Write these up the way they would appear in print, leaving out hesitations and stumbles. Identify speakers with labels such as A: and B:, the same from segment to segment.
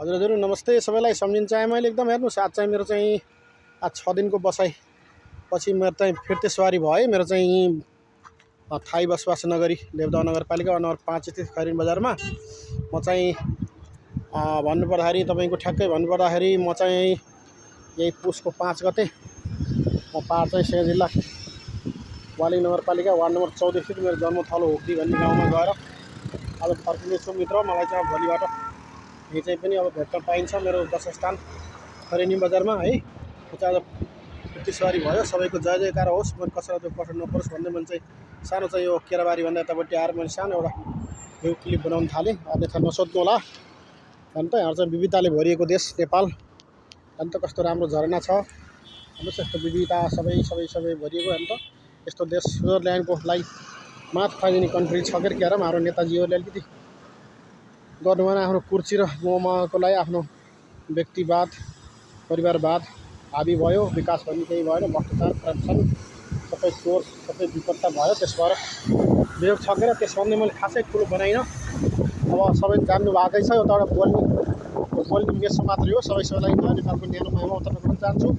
A: हजुर नमस्ते सबैलाई सम्झिन्छ मैले एकदम हेर्नुस् आज चाहिँ मेरो चाहिँ आज 6 दिनको बसाइ पछि मेरो चाहिँ फिर्ते सवारी भयो मेरो चाहिँ थाई बसोबास नगरी देवदह नगरपालिका नम्बर 5 स्थित खैरेनी बजारमा म चाहिँ भन्नुपर्दाखेरि तपाईको ठ्याक्कै भन्नुपर्दाखेरि म चाहिँ यही पुसको 5 गते म पार चाहिँ सेगा जिल्ला वाली नगरपालिका वार्ड नम्बर 14 स्थित मेरो जन्मथलो होक्री भन्ने गाउँमा गएर आज फर्किनेछु मित्र। मलाई चाहिँ भोलिबाट यही चाहिँ पनि अब भेट्न पाइन्छ मेरो जन्मस्थान खैरेनी बजारमा है। आज फिर्ती सवारी भयो सबैको जय जयकार होस्। म कसैलाई दुःख कष्ट नपरोस् भन्दै मैले चाहिँ सानो चाहिँ यो केराबारी भन्दा यतापट्टि आएर मैले सानो एउटा भ्यू क्लिप बनाउन थालेँ। अन्यथा नसोध्नु होला। अन्त यहाँ चाहिँ विविधताले भरिएको देश नेपाल अन्त कस्तो राम्रो झरना छ हेर्नुस्। यस्तो विविधता सबै भरिएको अन्त यस्तो देश स्विजरल्यान्डको लागि माथ फाइदिने कन्ट्री छ के क्यारम हाम्रो नेताजीहरूले अलिकति गर्नु भएन। आफ्नो कुर्सी र मोहमायाको लागि आफ्नो व्यक्तिवाद परिवारवाद हाबी भयो। विकास भन्ने केही भएन। भ्रष्टाचार करप्सन सबै चोर सबै विपत्ता भयो। त्यसबाट वियोग छकेर त्यसभन्दा मैले खासै ठुलो बनाइन। अब सबै जान्नु भएकै छ। एउटाबाट बोल्ने मेसो मात्रै हो। सबैलाई जय नेपालको न्यानो महिमा उतार्न पनि चाहन्छु।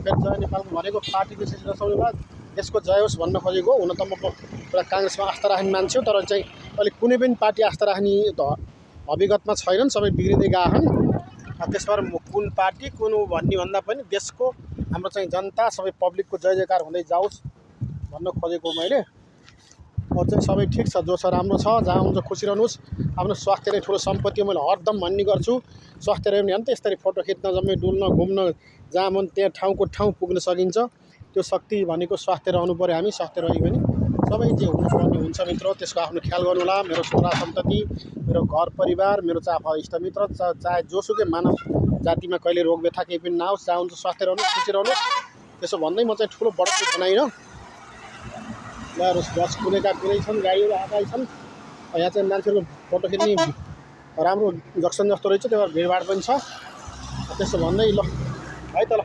A: फेरि जय नेपालको भनेको पार्टी विशेष नसक्नु भए यसको जय होस् भन्न खोजेको। हुन त म एउटा काङ्ग्रेसमा आस्था राख्ने मान्छे हो तर चाहिँ अहिले कुनै पनि पार्टी आस्था राख्ने अभिगतमा छैनन्। सबै बिग्रिँदै गएछन्। त्यसबाट कुन पार्टी कुन भन्ने भन्दा पनि देशको हाम्रो चाहिँ जनता सबै पब्लिकको जय जयकार हुँदै जाओस् भन्न खोजेको मैले। अरू चाहिँ सबै ठिक छ जो छ राम्रो छ। जहाँ हुन्छ खुसी रहनुहोस्। आफ्नो स्वास्थ्य नै ठुलो सम्पत्ति हो मैले हरदम भन्ने गर्छु। स्वास्थ्य रह्यो भने अन्त यसरी फोटो खिच्न जम्मै डुल्न घुम्न जहाँ मन त्यहाँ ठाउँको ठाउँ पुग्न सकिन्छ। त्यो शक्ति भनेको स्वास्थ्य रहनु पर्यो। हामी स्वास्थ्य रह्यो भने सबै जे हुनुपर्ने हुन्छ मित्र। त्यसको आफ्नो ख्याल गर्नु होला। मेरो छोरा सन्तति मेरो घर परिवार मेरो चाहिँ आफू इष्टमित्र चाहे जोसुकै मानव जातिमा कहिले रोग व्यथा केही पनि नहोस्। जहाँ हुन्छ स्वास्थ्य रहनु खुसी रहनु। त्यसो भन्दै म चाहिँ ठुलो बडको बनाइन। ल बस कुनैका कुनै छन् गाडीहरू आएका छन्। यहाँ चाहिँ मान्छेहरूको फोटो खिच्ने राम्रो जक्सन जस्तो रहेछ। त्यो भिडभाड पनि छ। त्यसो भन्दै ल है त ल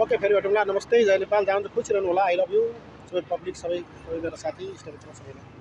A: ओके फेरि भेटौँला। नमस्ते जय नेपाल। जहाँ हुन्छ खुसी रहनु होला। आई लभ यू सबै पब्लिक सबै मेरो साथी इष्टमित्र सबैलाई।